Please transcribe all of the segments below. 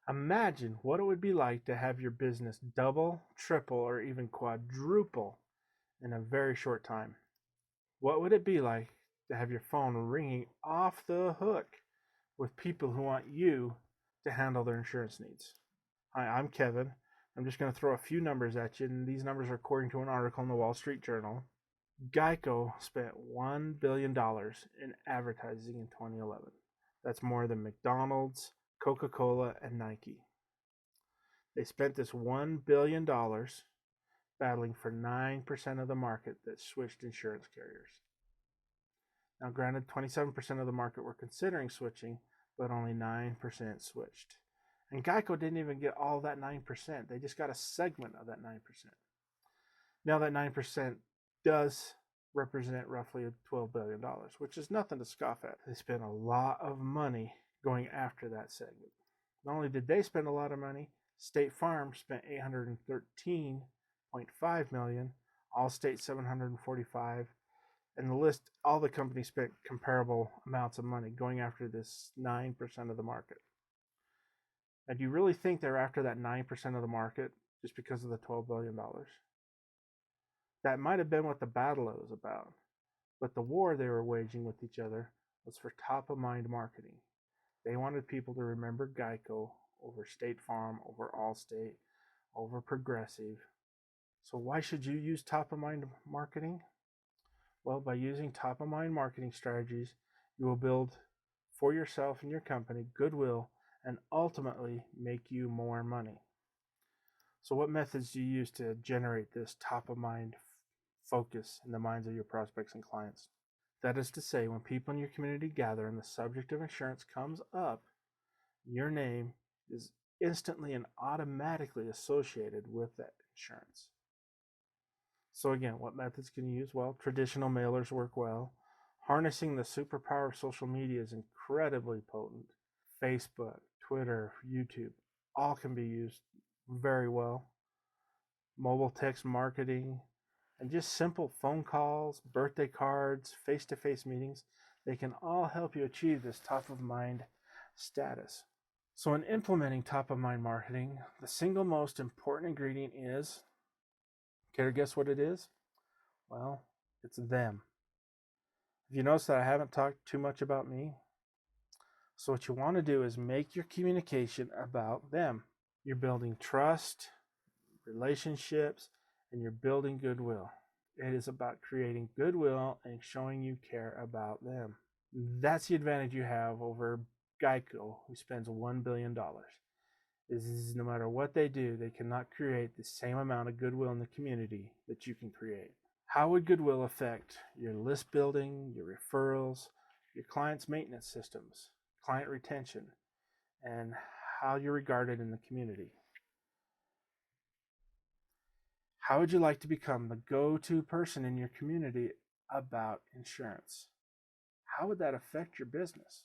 Imagine what it would be like to have your business double, triple, or even quadruple in a very short time. What would it be like to have your phone ringing off the hook with people who want you to handle their insurance needs? Hi, I'm Kevin. I'm just going to throw a few numbers at you, and these numbers are according to an article in the Wall Street Journal. Geico spent $1 billion in advertising in 2011. That's more than McDonald's, Coca-Cola, and Nike. They spent this $1 billion battling for 9% of the market that switched insurance carriers. Now, granted, 27% of the market were considering switching, but only 9% switched. And Geico didn't even get all that 9%. They just got a segment of that 9%. Now, that 9% does represent roughly $12 billion, which is nothing to scoff at. They spent a lot of money going after that segment. Not only did they spend a lot of money, State Farm spent $813.5 million, Allstate $745, and the list, all the companies spent comparable amounts of money going after this 9% of the market. And do you really think they're after that 9% of the market just because of the $12 billion? That might have been what the battle was about, but the war they were waging with each other was for top of mind marketing. They wanted people to remember Geico over State Farm, over Allstate, over Progressive. So why should you use top of mind marketing? Well, by using top of mind marketing strategies, you will build for yourself and your company goodwill and ultimately make you more money. So what methods do you use to generate this top of mind focus in the minds of your prospects and clients? That is to say, when people in your community gather and the subject of insurance comes up, your name is instantly and automatically associated with that insurance. So again, what methods can you use? Well, traditional mailers work well. Harnessing the superpower of social media is incredibly potent. Facebook, Twitter, YouTube, all can be used very well. Mobile text marketing, and just simple phone calls, birthday cards, face-to-face meetings, they can all help you achieve this top-of-mind status. So in implementing top-of-mind marketing, the single most important ingredient is, care to guess what it is? Well, it's them. Have you noticed that I haven't talked too much about me? So what you want to do is make your communication about them. You're building trust, relationships, and you're building goodwill. It is about creating goodwill and showing you care about them. That's the advantage you have over Geico, who spends $1 billion. Is no matter what they do, they cannot create the same amount of goodwill in the community that you can create. How would goodwill affect your list building, your referrals, your clients' maintenance systems, client retention, and how you're regarded in the community? How would you like to become the go-to person in your community about insurance? How would that affect your business?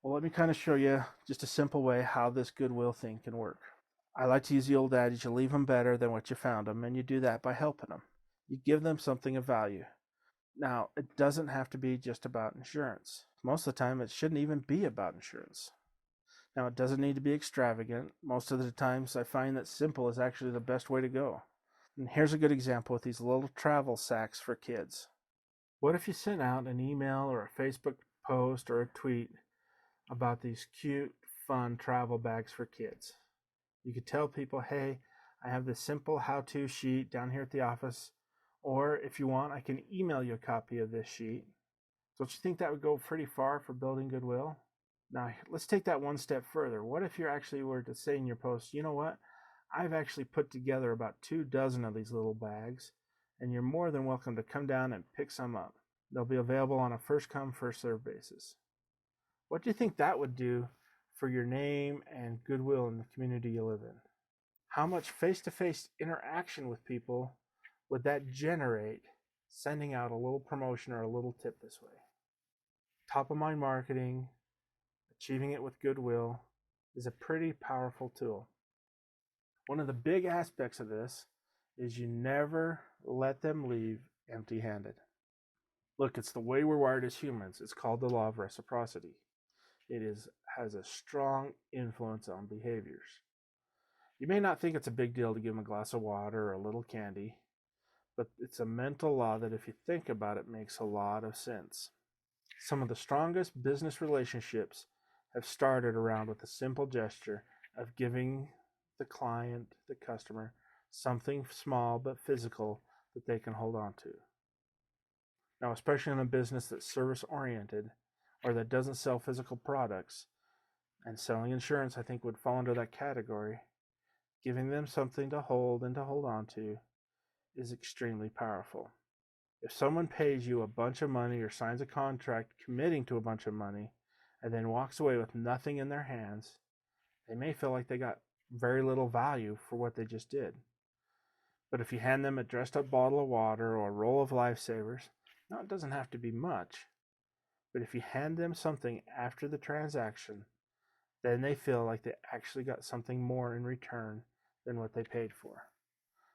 Well, let me kind of show you just a simple way how this goodwill thing can work. I like to use the old adage, you leave them better than what you found them, and you do that by helping them. You give them something of value. Now, it doesn't have to be just about insurance. Most of the time, it shouldn't even be about insurance. Now, it doesn't need to be extravagant. Most of the times, I find that simple is actually the best way to go. And here's a good example with these little travel sacks for kids. What if you sent out an email or a Facebook post or a tweet about these cute, fun travel bags for kids? You could tell people, hey, I have this simple how-to sheet down here at the office, or if you want, I can email you a copy of this sheet. Don't you think that would go pretty far for building goodwill? Now, let's take that one step further. What if you actually were to say in your post, you know what? I've actually put together about 24 of these little bags, and you're more than welcome to come down and pick some up. They'll be available on a first-come, first-served basis. What do you think that would do for your name and goodwill in the community you live in? How much face-to-face interaction with people would that generate sending out a little promotion or a little tip this way? Top-of-mind marketing, achieving it with goodwill, is a pretty powerful tool. One of the big aspects of this is you never let them leave empty-handed. Look, it's the way we're wired as humans. It's called the law of reciprocity. It is has a strong influence on behaviors. You may not think it's a big deal to give them a glass of water or a little candy, but it's a mental law that if you think about it, makes a lot of sense. Some of the strongest business relationships have started around with a simple gesture of giving the client, the customer, something small but physical that they can hold on to. Now, especially in a business that's service-oriented or that doesn't sell physical products, and selling insurance, I think, would fall under that category, giving them something to hold and to hold on to is extremely powerful. If someone pays you a bunch of money or signs a contract committing to a bunch of money and then walks away with nothing in their hands, they may feel like they got very little value for what they just did. But if you hand them a dressed up bottle of water or a roll of lifesavers, now it doesn't have to be much, but if you hand them something after the transaction, then they feel like they actually got something more in return than what they paid for.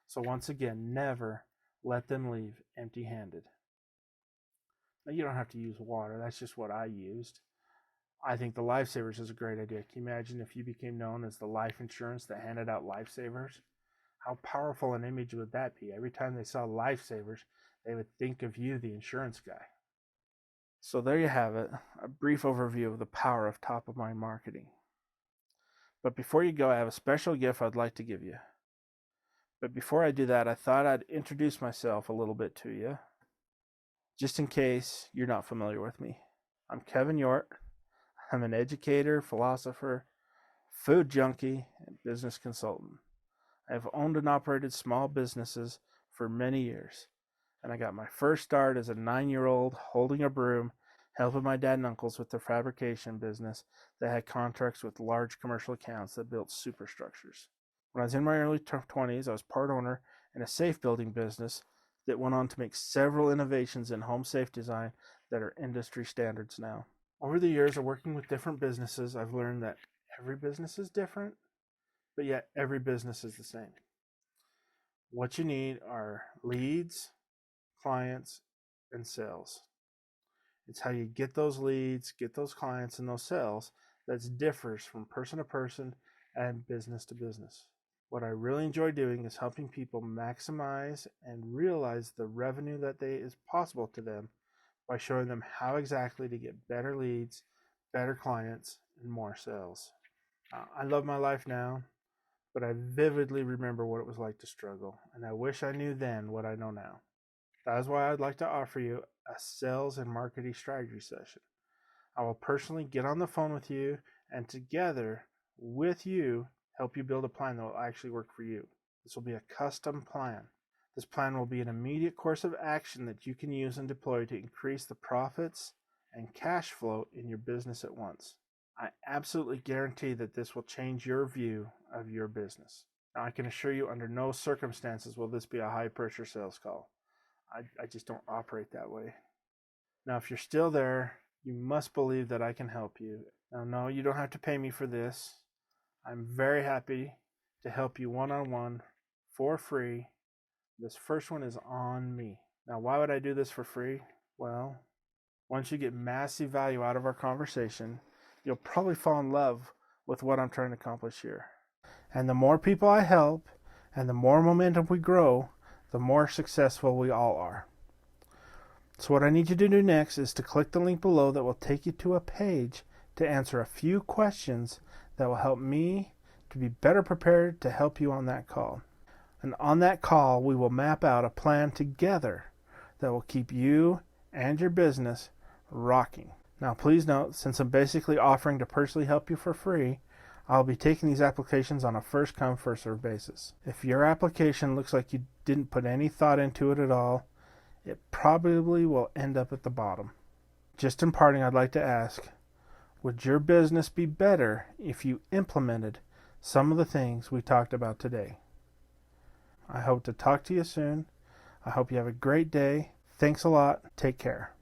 So once again, never let them leave empty-handed. Now, you don't have to use water. That's just what I used. I think the lifesavers is a great idea. Can you imagine if you became known as the life insurance that handed out lifesavers? How powerful an image would that be? Every time they saw lifesavers, they would think of you, the insurance guy. So there you have it, a brief overview of the power of top-of-mind marketing. But before you go, I have a special gift I'd like to give you. But before I do that, I thought I'd introduce myself a little bit to you, just in case you're not familiar with me. I'm Kevin York. I'm an educator, philosopher, food junkie, and business consultant. I have owned and operated small businesses for many years, and I got my first start as a 9-year-old holding a broom, helping my dad and uncles with their fabrication business that had contracts with large commercial accounts that built superstructures. When I was in my early 20s, I was part owner in a safe building business that went on to make several innovations in home safe design that are industry standards now. Over the years of working with different businesses, I've learned that every business is different, but yet every business is the same. What you need are leads, clients, and sales. It's how you get those leads, get those clients, and those sales that differs from person to person and business to business. What I really enjoy doing is helping people maximize and realize the revenue that is possible to them by showing them how exactly to get better leads, better clients, and more sales. I love my life now, but I vividly remember what it was like to struggle, and I wish I knew then what I know now. That is why I'd like to offer you a sales and marketing strategy session. I will personally get on the phone with you and together with you help you build a plan that will actually work for you. This will be a custom plan. This plan will be an immediate course of action that you can use and deploy to increase the profits and cash flow in your business at once. I absolutely guarantee that this will change your view of your business. Now, I can assure you under no circumstances will this be a high-pressure sales call. I just don't operate that way. Now, if you're still there, you must believe that I can help you. Now, no, you don't have to pay me for this. I'm very happy to help you one-on-one for free. This first one is on me. Now, why would I do this for free? Well, once you get massive value out of our conversation, you'll probably fall in love with what I'm trying to accomplish here. And the more people I help and the more momentum we grow, the more successful we all are. So what I need you to do next is to click the link below that will take you to a page to answer a few questions that will help me to be better prepared to help you on that call. And on that call, we will map out a plan together that will keep you and your business rocking. Now, please note, since I'm basically offering to personally help you for free, I'll be taking these applications on a first-come, first-served basis. If your application looks like you didn't put any thought into it at all, it probably will end up at the bottom. Just in parting, I'd like to ask, would your business be better if you implemented some of the things we talked about today? I hope to talk to you soon. I hope you have a great day. Thanks a lot. Take care.